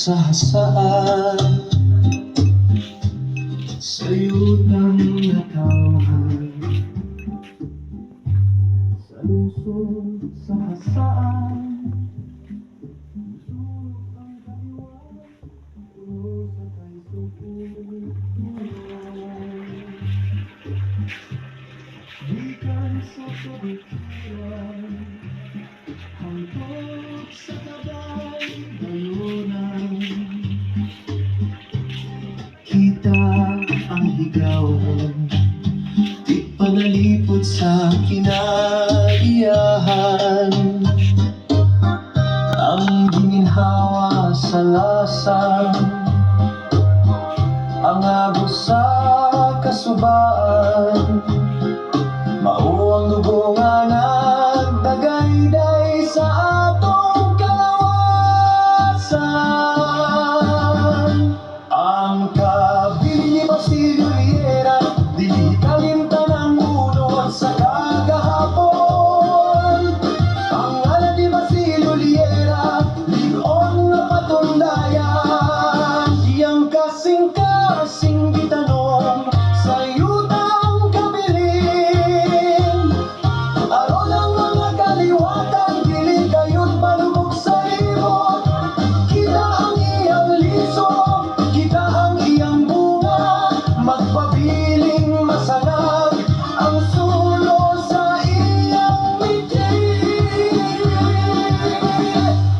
sa hasaan, sa yutang natawan, sa lungsod sa hasaan, sulok ang kaliwa, tulo sa kaisukulan. Gikan sa kabukiran, hangtod sa kabay gayunan, kita ang higawan, di panalipod sa kinaiyahan. Ang gininhawa sa lasan, ang agos sa kasubaan, mao ang dugo nga nagdagayday sa atong kalawasan. Ang kabilin ni Basilio Liera, dili kalimtan ang unod sa kagahapon. Ang ngalan ni Basilio Liera, ligon na patundayan, iyang kasing-kasing gitanom sa yutang kabilin. Aron ang mga kaliwatan, dili kayo't malubog sa ibot. Kita ang iyang lisod, kita ang iyang bunga, magpabiling masanag ang sulo sa iyang mitin.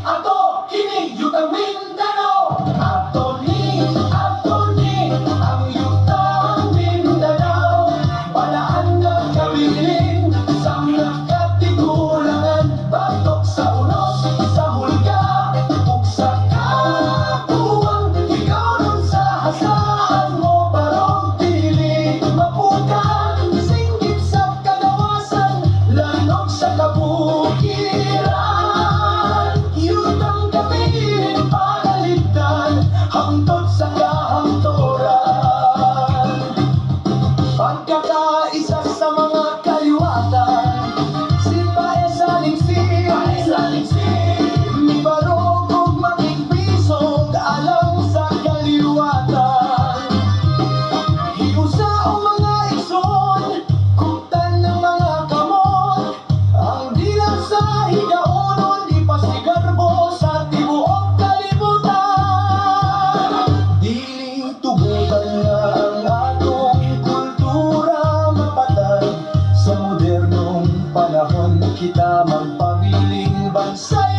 Ato kini yutang Mindanao, ato ni ang yutang Mindanao. Balaan ng kabilin, samnak at tigulangan, batok sa unos, sa hulga, ug sa kapuwang. Ikaw nun sa hasaan mo, barong dili mapukan, singgit sa kagawasan, lanog sa kabukiran. Yutang kabilin, panaligtan, hangtod sa kahangturan. Pagkakaisa sa mga kaliwatan, si Pae Salingsing, mi barog ug makigbisog alang sa kaliwatan. Hiusa ang mga igsoon, kutan ng mga kamot, ang dila sa higaunon, ipasigarbo sa tibuok kalibutan. Dili tugutan nga ang atong kultura mapatag sa modernong panahon, kita magpabiling bansay